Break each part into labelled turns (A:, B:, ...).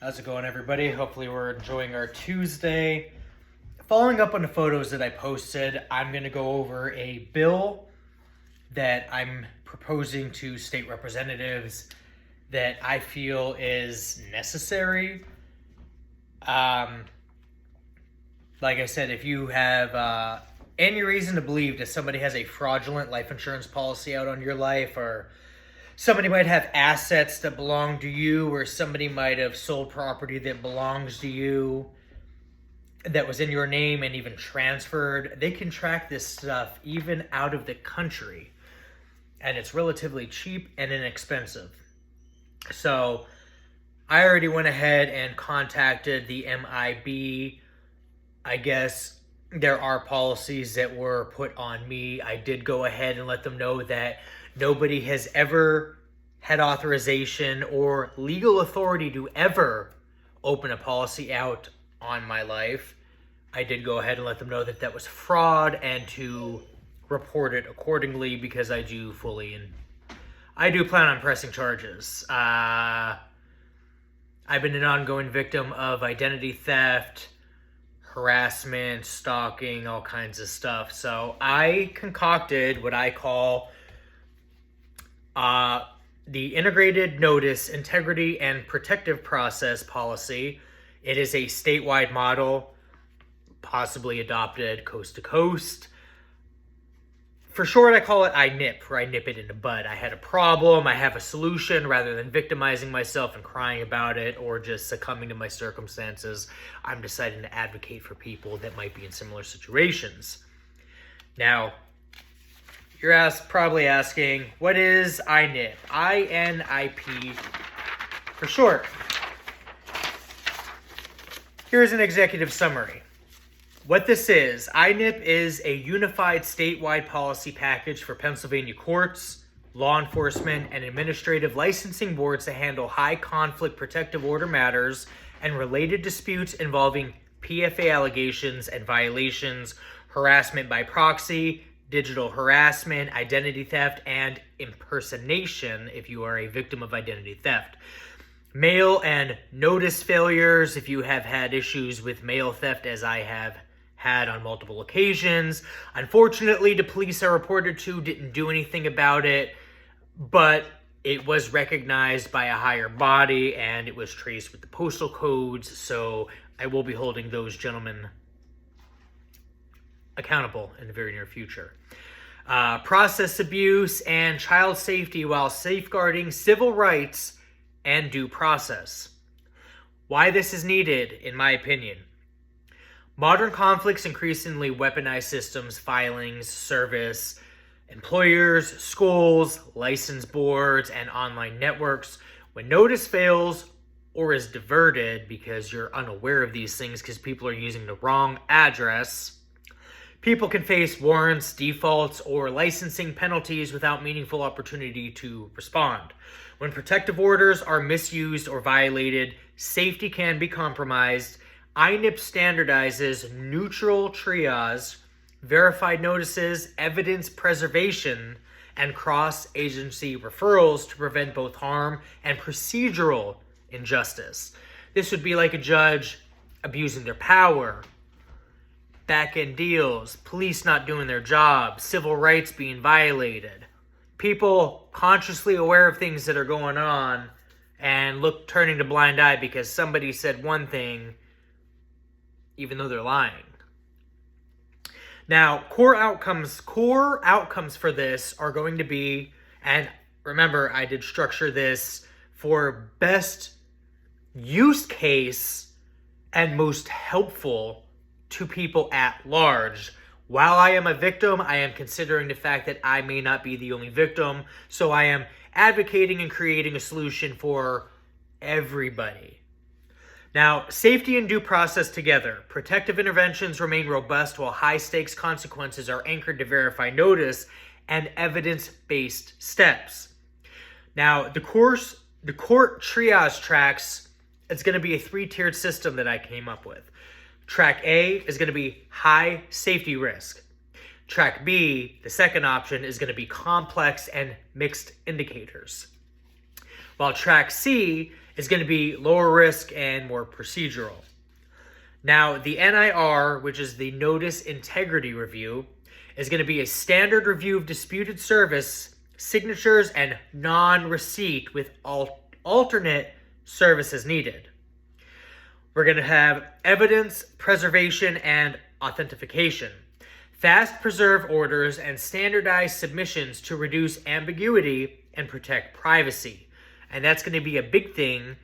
A: How's it going, everybody? Hopefully we're enjoying our Tuesday. Following up on the photos that I posted, I'm going to go over a bill that I'm proposing to state representatives that I feel is necessary. Like I said, if you have any reason to believe that somebody has a fraudulent life insurance policy out on your life, or somebody might have assets that belong to you, or somebody might have sold property that belongs to you that was in your name and even transferred, they can track this stuff even out of the country. And it's relatively cheap and inexpensive. So I already went ahead and contacted the MIB. I guess there are policies that were put on me. I did go ahead and let them know that nobody has ever had authorization or legal authority to ever open a policy out on my life. I did go ahead and let them know that that was fraud and to report it accordingly, because I do plan on pressing charges. I've been an ongoing victim of identity theft, harassment, stalking, all kinds of stuff. So I concocted what I call the Integrated Notice, Integrity, and Protective Process Policy. It is a statewide model, possibly adopted coast to coast. For short, I call it INIP, or I nip it in the bud. I had a problem, I have a solution. Rather than victimizing myself and crying about it or just succumbing to my circumstances, I'm deciding to advocate for people that might be in similar situations. Now, you're probably asking, what is INIP? INIP for short. Here's an executive summary. What this is, INIP is a unified statewide policy package for Pennsylvania courts, law enforcement, and administrative licensing boards to handle high conflict protective order matters and related disputes involving PFA allegations and violations, harassment by proxy, digital harassment, identity theft, and impersonation if you are a victim of identity theft. Mail and notice failures if you have had issues with mail theft, as I have had on multiple occasions. Unfortunately, the police I reported to didn't do anything about it, but it was recognized by a higher body and it was traced with the postal codes, so I will be holding those gentlemen accountable in the very near future. Process abuse and child safety while safeguarding civil rights and due process. Why this is needed, in my opinion. Modern conflicts increasingly weaponize systems, filings, service, employers, schools, license boards, and online networks. When notice fails or is diverted because you're unaware of these things because people are using the wrong address, people can face warrants, defaults, or licensing penalties without meaningful opportunity to respond. When protective orders are misused or violated, safety can be compromised. INIP standardizes neutral triage, verified notices, evidence preservation, and cross-agency referrals to prevent both harm and procedural injustice. This would be like a judge abusing their power, back-end deals, police not doing their job, civil rights being violated, people consciously aware of things that are going on and turning a blind eye because somebody said one thing even though they're lying. Now, core outcomes for this are going to be, and remember, I did structure this for best use case and most helpful to people at large. While I am a victim, I am considering the fact that I may not be the only victim, so I am advocating and creating a solution for everybody. Now, safety and due process together. Protective interventions remain robust while high-stakes consequences are anchored to verify notice and evidence-based steps. Now, the court triage tracks, it's going to be a 3-tiered system that I came up with. Track A is going to be high safety risk. Track B, the second option, is going to be complex and mixed indicators. While Track C is going to be lower risk and more procedural. Now, the NIR, which is the Notice Integrity Review, is going to be a standard review of disputed service, signatures, and non-receipt with alternate services needed. We're going to have evidence preservation and authentication, fast preserve orders, and standardized submissions to reduce ambiguity and protect privacy. And that's going to be a big thing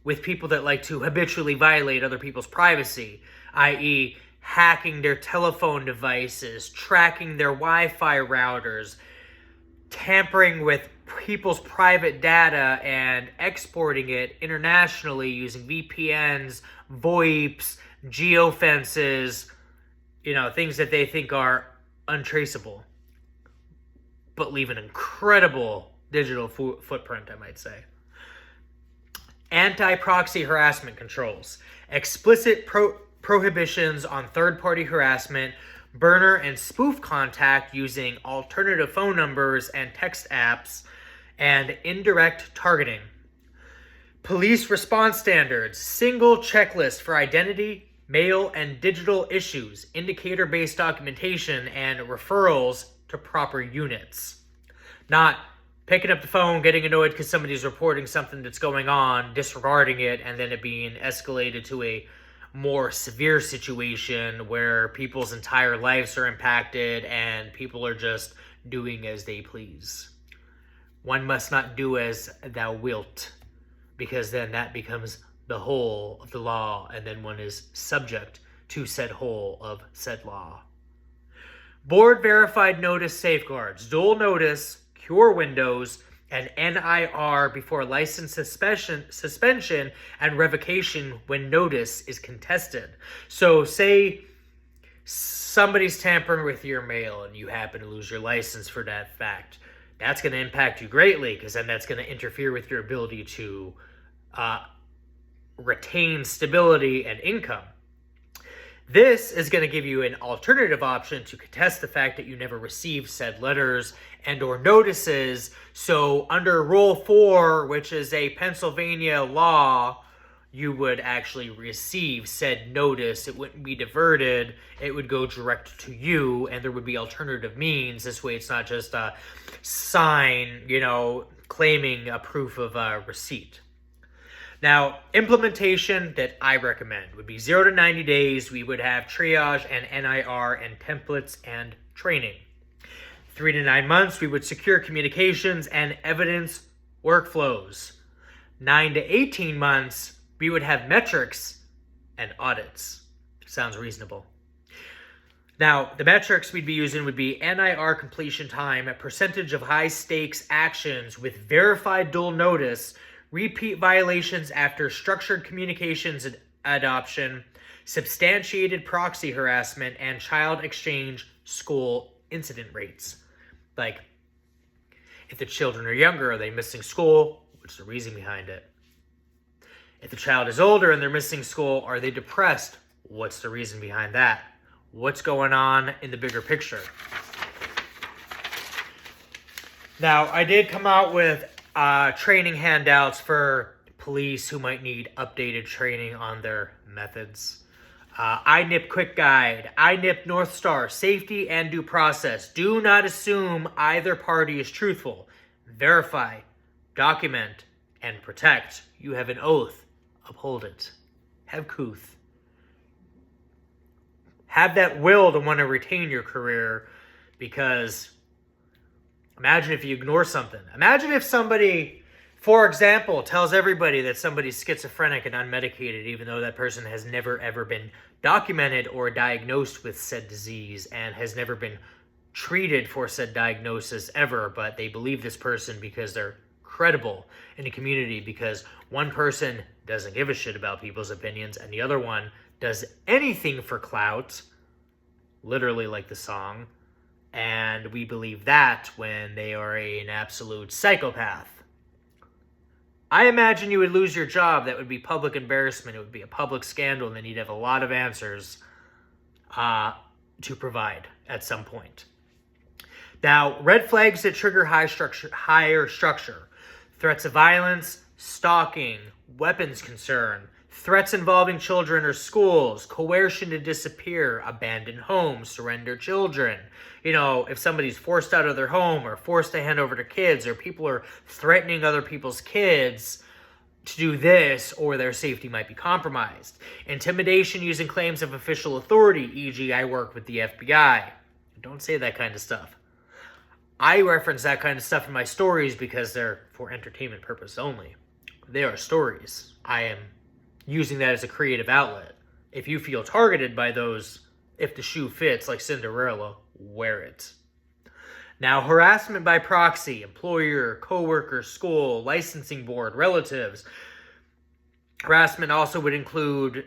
A: with people that like to habitually violate other people's privacy, i.e., hacking their telephone devices, tracking their Wi-Fi routers, tampering with people's private data and exporting it internationally using VPNs, VoIPs, geofences, things that they think are untraceable, but leave an incredible digital footprint, I might say. Anti-proxy harassment controls, explicit prohibitions on third-party harassment, burner and spoof contact using alternative phone numbers and text apps, and indirect targeting. Police response standards, single checklist for identity, mail, and digital issues, indicator-based documentation, and referrals to proper units. Not picking up the phone, getting annoyed because somebody's reporting something that's going on, disregarding it, and then it being escalated to a more severe situation where people's entire lives are impacted and people are just doing as they please. One must not do as thou wilt, because then that becomes the whole of the law, and then one is subject to said whole of said law. Board verified notice safeguards, dual notice, cure windows, and NIR before license suspension and revocation when notice is contested. So say somebody's tampering with your mail and you happen to lose your license for that fact. That's going to impact you greatly, because then that's going to interfere with your ability to retain stability and income. This is going to give you an alternative option to contest the fact that you never received said letters and or notices. So under Rule 4, which is a Pennsylvania law, you would actually receive said notice. It wouldn't be diverted. It would go direct to you, and there would be alternative means. This way it's not just a sign, claiming a proof of receipt. Now, implementation that I recommend would be 0 to 90 days. We would have triage and NIR and templates and training. 3 to 9 months, we would secure communications and evidence workflows. 9 to 18 months, we would have metrics and audits. Sounds reasonable. Now, the metrics we'd be using would be NIR completion time, a percentage of high-stakes actions with verified dual notice, repeat violations after structured communications adoption, substantiated proxy harassment, and child exchange school incident rates. Like, if the children are younger, are they missing school? What's the reason behind it? If the child is older and they're missing school, are they depressed? What's the reason behind that? What's going on in the bigger picture? Now, I did come out with training handouts for police who might need updated training on their methods. INIP Quick Guide, INIP North Star, Safety and Due Process. Do not assume either party is truthful. Verify, document, and protect. You have an oath. Uphold it. Have couth. Have that will to want to retain your career, because imagine if you ignore something. Imagine if somebody, for example, tells everybody that somebody's schizophrenic and unmedicated, even though that person has never ever been documented or diagnosed with said disease and has never been treated for said diagnosis ever, but they believe this person because they're credible in the community, because one person doesn't give a shit about people's opinions and the other one does anything for clout, literally like the song. And we believe that when they are an absolute psychopath. I imagine you would lose your job. That would be public embarrassment. It would be a public scandal, and then you'd have a lot of answers to provide at some point. Now, red flags that trigger higher structure. Threats of violence, stalking, weapons concern, threats involving children or schools, coercion to disappear, abandon homes, surrender children. If somebody's forced out of their home or forced to hand over their kids, or people are threatening other people's kids to do this, or their safety might be compromised. Intimidation using claims of official authority, e.g. I work with the FBI. Don't say that kind of stuff. I reference that kind of stuff in my stories because they're for entertainment purpose only. They are stories. I am using that as a creative outlet. If you feel targeted by those, if the shoe fits like Cinderella, wear it. Now, harassment by proxy, employer, coworker, school, licensing board, relatives. Harassment also would include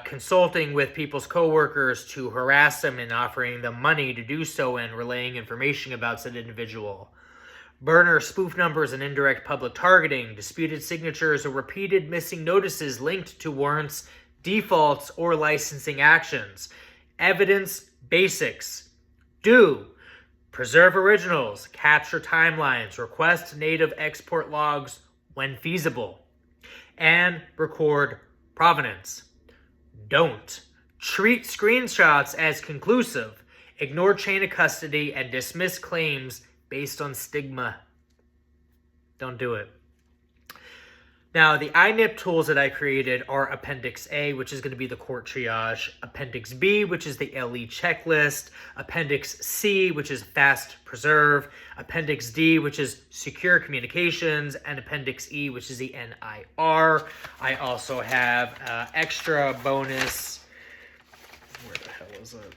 A: consulting with people's coworkers to harass them and offering them money to do so and relaying information about said individual. Burner, spoof numbers, and indirect public targeting, disputed signatures, or repeated missing notices linked to warrants, defaults, or licensing actions. Evidence basics. Do. Preserve originals, capture timelines, request native export logs when feasible, and record provenance. Don't. Treat screenshots as conclusive, ignore chain of custody, and dismiss claims based on stigma. Don't do it. Now, the INIP tools that I created are Appendix A, which is going to be the court triage, Appendix B, which is the LE checklist, Appendix C, which is fast preserve, Appendix D, which is secure communications, and Appendix E, which is the NIR. I also have extra bonus, where the hell is it?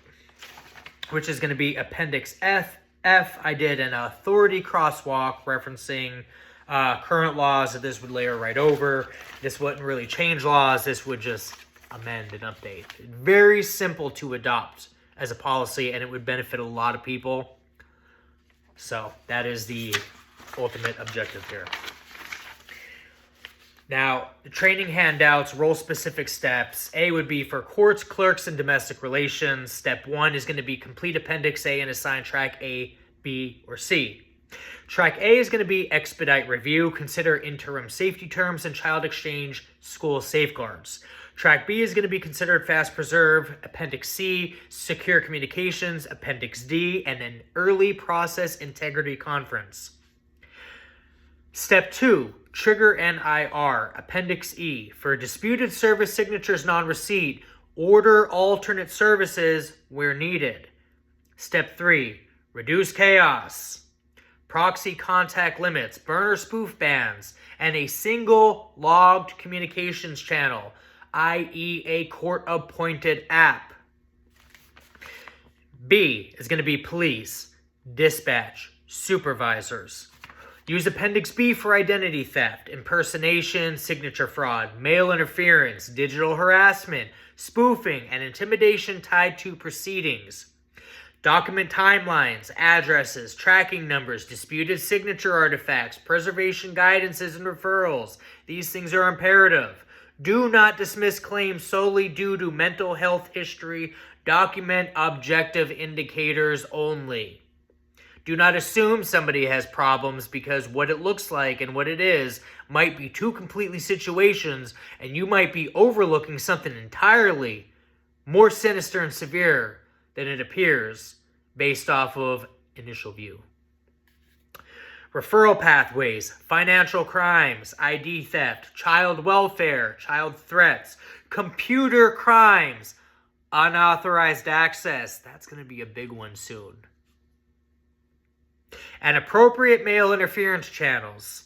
A: Which is going to be Appendix F. I did an authority crosswalk referencing current laws that this would layer right over. This wouldn't really change laws. This would just amend and update. Very simple to adopt as a policy, and it would benefit a lot of people. So that is the ultimate objective here. Now, the training handouts, role-specific steps. A would be for courts, clerks, and domestic relations. Step 1 is going to be complete Appendix A and assign Track A, B, or C. Track A is going to be expedite review, consider interim safety terms and child exchange school safeguards. Track B is going to be considered fast preserve, Appendix C, secure communications, Appendix D, and an early process integrity conference. Step 2, trigger NIR, Appendix E, for disputed service signatures non-receipt, order alternate services where needed. Step 3, reduce chaos. Proxy contact limits, burner spoof bans, and a single logged communications channel, i.e. a court-appointed app. B is going to be police, dispatch, supervisors. Use Appendix B for identity theft, impersonation, signature fraud, mail interference, digital harassment, spoofing, and intimidation tied to proceedings. Document timelines, addresses, tracking numbers, disputed signature artifacts, preservation guidances, and referrals. These things are imperative. Do not dismiss claims solely due to mental health history. Document objective indicators only. Do not assume somebody has problems because what it looks like and what it is might be two completely situations, and you might be overlooking something entirely more sinister and severe than it appears based off of initial view. Referral pathways, financial crimes, ID theft, child welfare, child threats, computer crimes, unauthorized access. That's going to be a big one soon. And appropriate mail interference channels.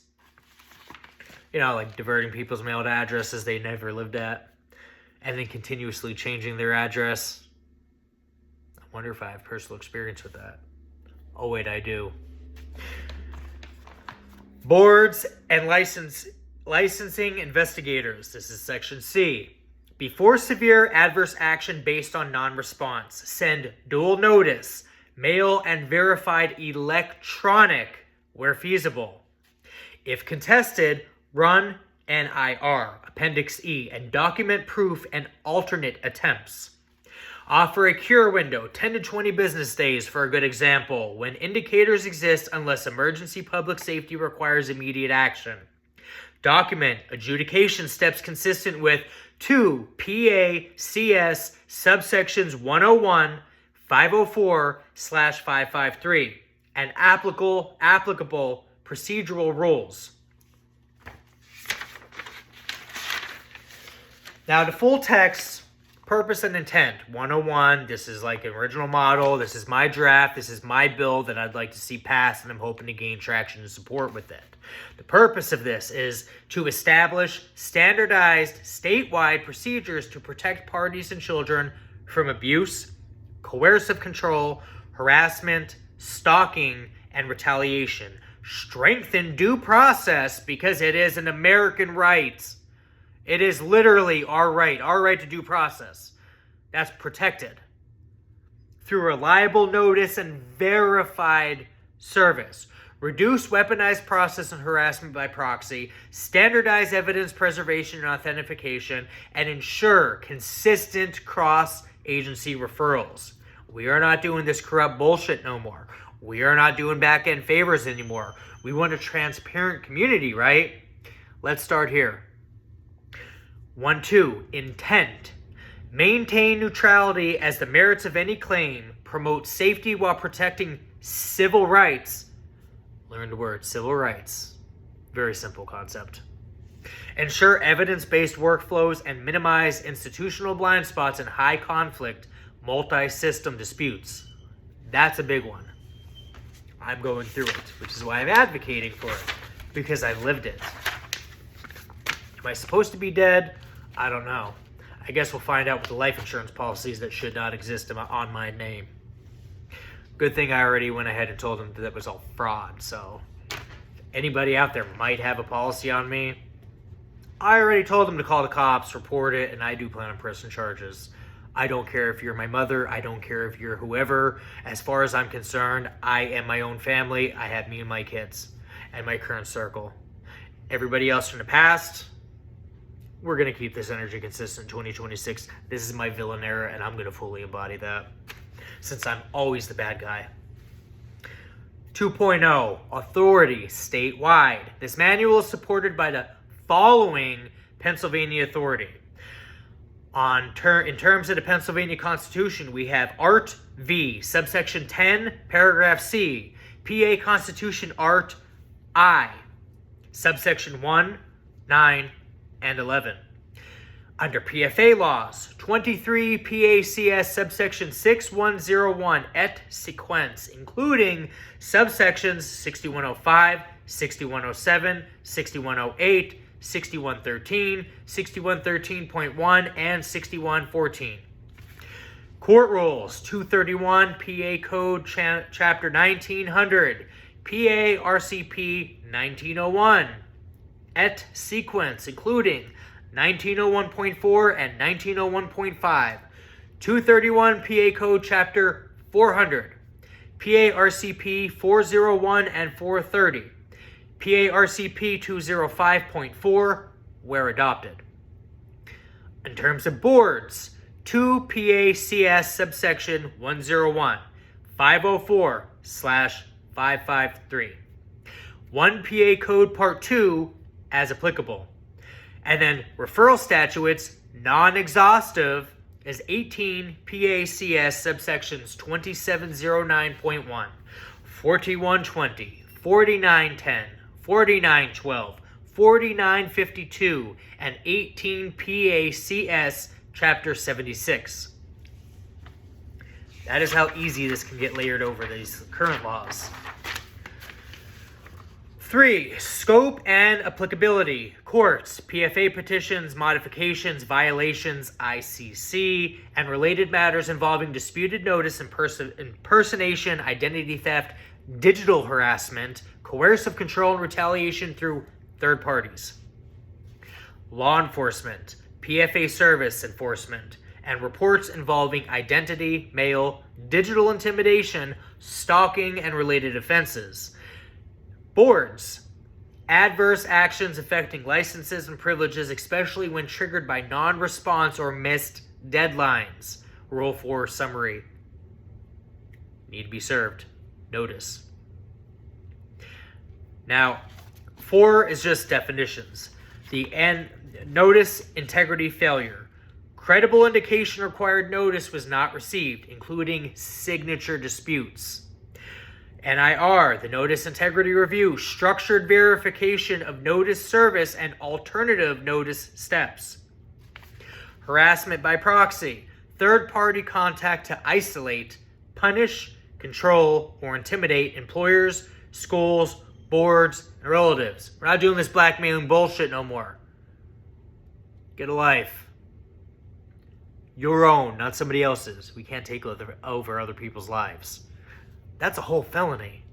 A: Like diverting people's mail to addresses they never lived at, and then continuously changing their address. I wonder if I have personal experience with that. Oh, wait, I do. Boards and licensing investigators. This is Section C. Before severe adverse action based on non-response, send dual notice, mail and verified electronic where feasible. If contested, run NIR, Appendix E, and document proof and alternate attempts. Offer a cure window, 10 to 20 business days for a good example, when indicators exist unless emergency public safety requires immediate action. Document adjudication steps consistent with 2 PACS subsections 101, 504/553 and applicable procedural rules. Now, the full text, purpose and intent. 101, this is like an original model. This is my draft. This is my bill that I'd like to see passed, and I'm hoping to gain traction and support with it. The purpose of this is to establish standardized statewide procedures to protect parties and children from abuse, coercive control, harassment, stalking, and retaliation. Strengthen due process because it is an American right. It is literally our right to due process. That's protected through reliable notice and verified service. Reduce weaponized process and harassment by proxy, standardize evidence preservation and authentication, and ensure consistent cross-agency referrals. We are not doing this corrupt bullshit no more. We are not doing back-end favors anymore. We want a transparent community, right? Let's start here. 1-2, intent. Maintain neutrality as the merits of any claim. Promote safety while protecting civil rights. Learn the word, civil rights. Very simple concept. Ensure evidence-based workflows and minimize institutional blind spots in high-conflict, multi-system disputes. That's a big one. I'm going through it, which is why I'm advocating for it, because I've lived it. Am I supposed to be dead? I don't know. I guess we'll find out with the life insurance policies that should not exist on my name. Good thing I already went ahead and told them that was all fraud, so if anybody out there might have a policy on me, I already told them to call the cops, report it, and I do plan on pressing charges. I don't care if you're my mother. I don't care if you're whoever. As far as I'm concerned, I am my own family. I have me and my kids and my current circle. Everybody else from the past, we're going to keep this energy consistent in 2026. This is my villain era, and I'm going to fully embody that since I'm always the bad guy. 2.0, authority statewide. This manual is supported by the following Pennsylvania authority. In terms of the Pennsylvania Constitution, we have Art V, subsection 10, paragraph C, PA Constitution Art I, subsection 1, 9, and 11. Under PFA laws, 23 PACS subsection 6101 et sequence, including subsections 6105, 6107, 6108, 6113, 6113.1, and 6114. Court rules, 231 PA Code Chapter 1900, PA RCP 1901, et sequence, including 1901.4 and 1901.5, 231 PA Code Chapter 400, PA RCP 401 and 430, PA RCP 205.4, where adopted. In terms of boards, 2 PACS subsection 101, 504/553, 1 PA Code Part 2 as applicable. And then referral statutes, non-exhaustive, is 18 PACS subsections 2709.1, 4120, 4910, 4912, 4952, and 18 PACS Chapter 76. That is how easy this can get layered over these current laws. 3. Scope and applicability. Courts, PFA petitions, modifications, violations, ICC, and related matters involving disputed notice, impersonation, identity theft, digital harassment, coercive control, and retaliation through third parties. Law enforcement, PFA service enforcement, and reports involving identity, mail, digital intimidation, stalking, and related offenses. Boards, adverse actions affecting licenses and privileges, especially when triggered by non-response or missed deadlines. Rule 4 summary. Need to be served. Notice. Now, 4 is just definitions. Notice integrity failure. Credible indication required notice was not received, including signature disputes. NIR, the Notice Integrity Review, structured verification of notice service and alternative notice steps. Harassment by proxy, third-party contact to isolate, punish, control, or intimidate employers, schools, boards, and relatives. We're not doing this blackmailing bullshit no more. Get a life. Your own, not somebody else's. We can't take over other people's lives. That's a whole felony.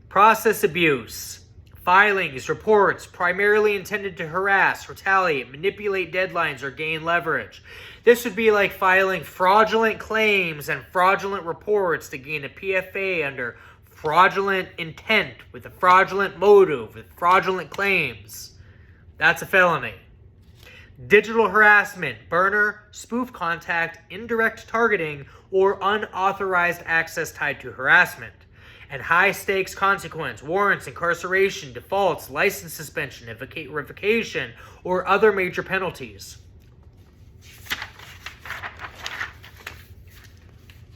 A: Process abuse. Filings, reports, primarily intended to harass, retaliate, manipulate deadlines, or gain leverage. This would be like filing fraudulent claims and fraudulent reports to gain a PFA under fraudulent intent, with a fraudulent motive, with fraudulent claims. That's a felony. Digital harassment, burner, spoof contact, indirect targeting, or unauthorized access tied to harassment. And high-stakes consequence, warrants, incarceration, defaults, license suspension, revocation, or other major penalties.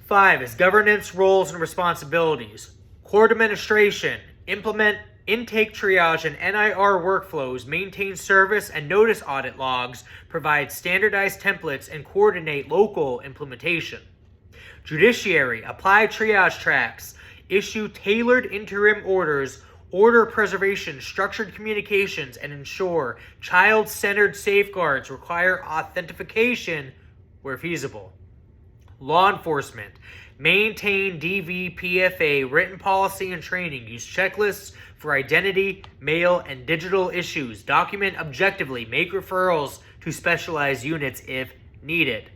A: 5 is governance, roles, and responsibilities. Court administration, implement intake triage and NIR workflows, maintain service and notice audit logs, provide standardized templates, and coordinate local implementation. Judiciary, apply triage tracks, issue tailored interim orders, order preservation, structured communications, and ensure child-centered safeguards, require authentication where feasible. Law enforcement, maintain DVPFA written policy and training, use checklists for identity, mail, and digital issues, document objectively, make referrals to specialized units if needed.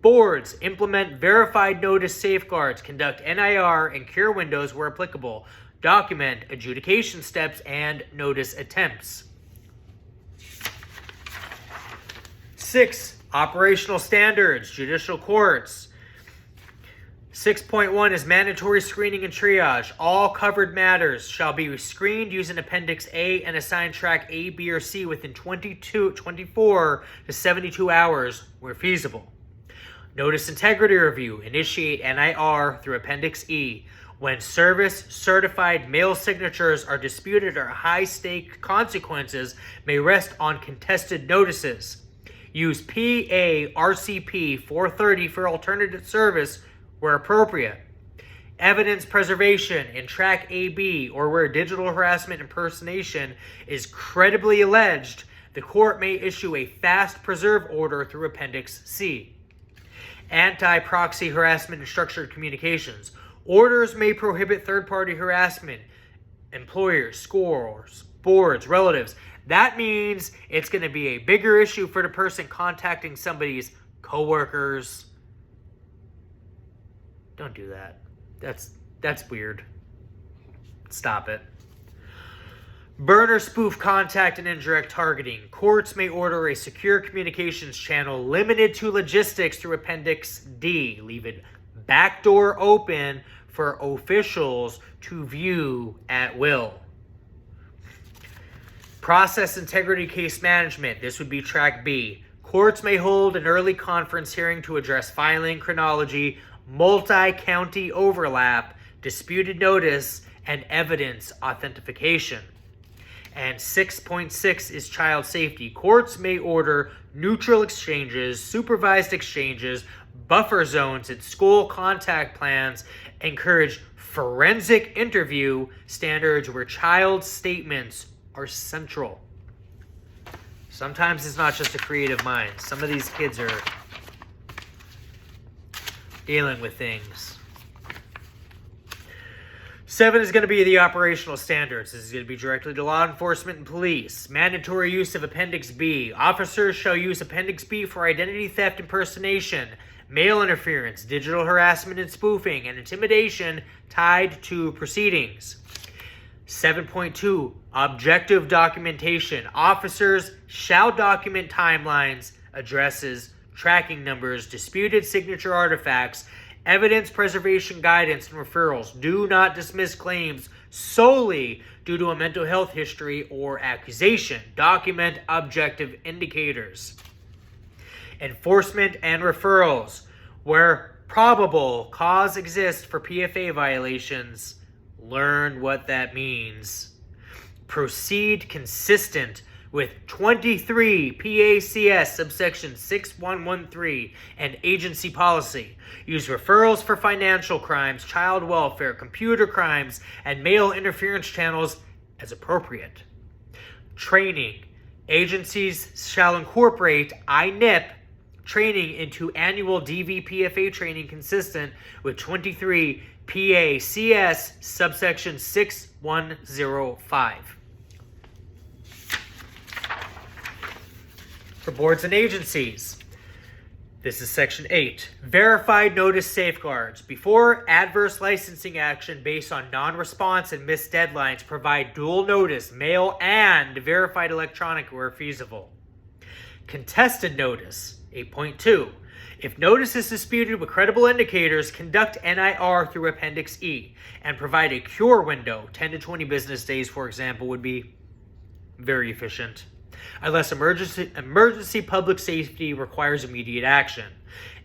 A: Boards, implement verified notice safeguards, conduct NIR and cure windows where applicable, document adjudication steps and notice attempts. 6, operational standards, judicial courts. 6.1 is mandatory screening and triage. All covered matters shall be screened using Appendix A and assigned track A, B, or C within 24 to 72 hours where feasible. Notice integrity review. Initiate NIR through Appendix E. When service certified mail signatures are disputed or high-stake consequences may rest on contested notices. Use PA RCP 430 for alternative service where appropriate. Evidence preservation in Track AB, or where digital harassment impersonation is credibly alleged, the court may issue a fast preserve order through Appendix C. Anti-proxy harassment and structured communications. Orders may prohibit third-party harassment, employers, schools, boards, relatives. That means it's going to be a bigger issue for the person contacting somebody's coworkers. Don't do that. That's weird. Stop it. Burner spoof contact and indirect targeting. Courts may order a secure communications channel limited to logistics through Appendix D. Leave it backdoor open for officials to view at will. Process integrity case management. This would be Track B. Courts may hold an early conference hearing to address filing chronology, multi-county overlap, disputed notice, and evidence authentication. And 6.6 is child safety. Courts may order neutral exchanges, supervised exchanges, buffer zones, and school contact plans, encourage forensic interview standards where child statements are central. Sometimes it's not just a creative mind. Some of these kids are dealing with things. 7 is going to be the operational standards. This is going to be directly to law enforcement and police. Mandatory use of Appendix B. Officers shall use Appendix B for identity theft, impersonation, mail interference, digital harassment and spoofing, and intimidation tied to proceedings. 7.2, objective documentation. Officers shall document timelines, addresses, tracking numbers, disputed signature artifacts, evidence preservation guidance and referrals. Do not dismiss claims solely due to a mental health history or accusation. Document objective indicators. Enforcement and referrals. Where probable cause exists for PFA violations, learn what that means. Proceed consistent with 23 PACS subsection 6113 and agency policy. Use referrals for financial crimes, child welfare, computer crimes, and mail interference channels as appropriate. Training. Agencies shall incorporate INIP training into annual DVPFA training consistent with 23 PACS subsection 6105. For boards and agencies, this is section 8. Verified notice safeguards. Before adverse licensing action based on non-response and missed deadlines, provide dual notice, mail and verified electronic where feasible. Contested notice. 8.2. If notice is disputed with credible indicators, conduct NIR through Appendix E and provide a cure window. 10 to 20 business days, for example, would be very efficient, unless emergency public safety requires immediate action.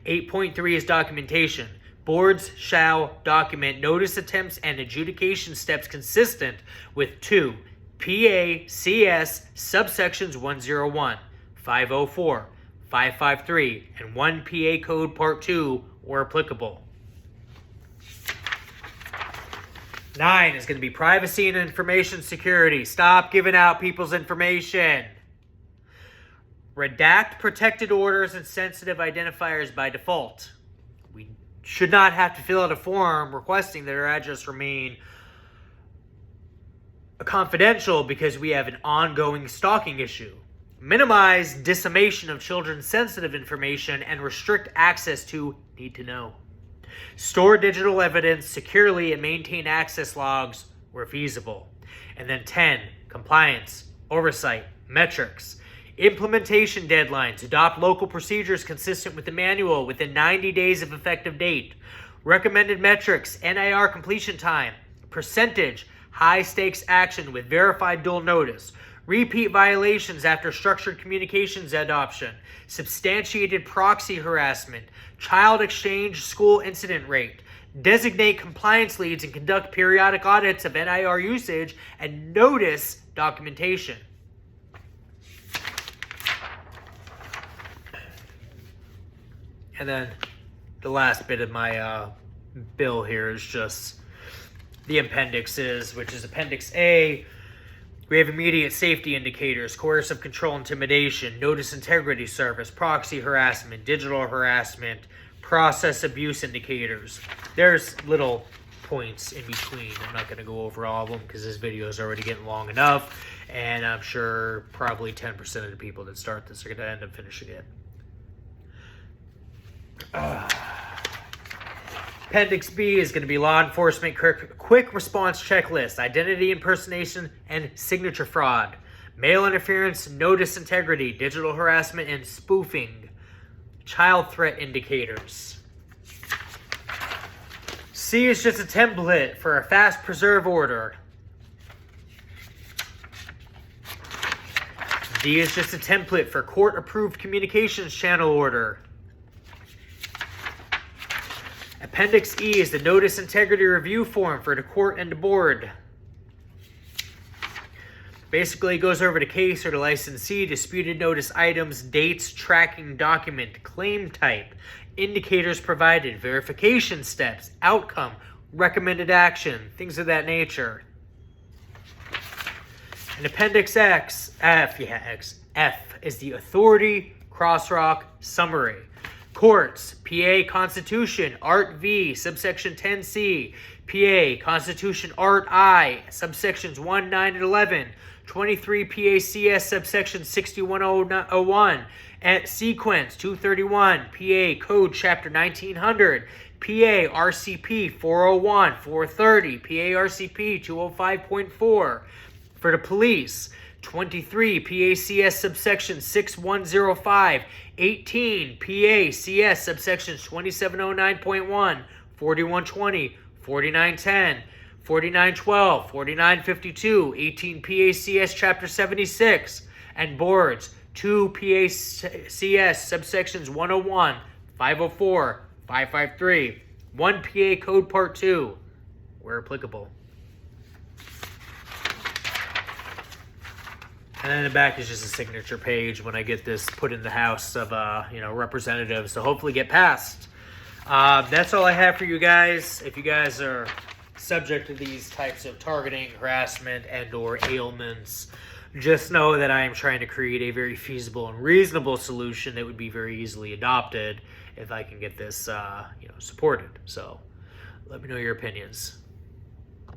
A: 8.3 is documentation. Boards shall document notice attempts and adjudication steps consistent with 2 PACS subsections 101, 504, 553, and 1 PA Code Part 2 where applicable. 9 is going to be privacy and information security. Stop giving out people's information. Redact protected orders and sensitive identifiers by default. We should not have to fill out a form requesting that our address remain confidential because we have an ongoing stalking issue. Minimize dissemination of children's sensitive information and restrict access to need to know. Store digital evidence securely and maintain access logs where feasible. And then 10, compliance, oversight, metrics. Implementation deadlines. Adopt local procedures consistent with the manual within 90 days of effective date. Recommended metrics, NIR completion time, percentage, high stakes action with verified dual notice. Repeat violations after structured communications adoption, substantiated proxy harassment, child exchange school incident rate, designate compliance leads and conduct periodic audits of NIR usage, and notice documentation. And then the last bit of my bill here is just the appendixes, which is Appendix A. We have immediate safety indicators, coercive control, intimidation, notice integrity service, proxy harassment, digital harassment, process abuse indicators. There's little points in between. I'm not going to go over all of them because this video is already getting long enough, and I'm sure probably 10% of the people that start this are going to end up finishing it. Appendix B is going to be law enforcement quick response checklist, identity impersonation and signature fraud, mail interference, notice integrity, digital harassment and spoofing, child threat indicators. C is just a template for a fast preserve order. D is just a template for court approved communications channel order. Appendix E is the Notice Integrity Review Form for the court and the board. Basically, it goes over the case or the licensee, disputed notice items, dates, tracking document, claim type, indicators provided, verification steps, outcome, recommended action, things of that nature. And Appendix F is the Authority Crosswalk Summary. Courts, PA Constitution, Art V, subsection 10C, PA Constitution, Art I, subsections 1, 9, and 11, 23 PACS, subsection 6101, at sequence 231, PA Code Chapter 1900, PA RCP 401, 430, PA RCP 205.4. For the police, 23 PACS subsection 6105, 18 PACS subsections 2709.1, 4120, 4910. 4912, 4952, 18 PACS Chapter 76, and boards 2 PACS subsections 101, 504, 553, 1 PA Code Part 2, where applicable. And then the back is just a signature page when I get this put in the House of Representatives to hopefully get passed. That's all I have for you guys. If you guys are subject to these types of targeting, harassment, and or ailments, just know that I am trying to create a very feasible and reasonable solution that would be very easily adopted if I can get this supported. So let me know your opinions.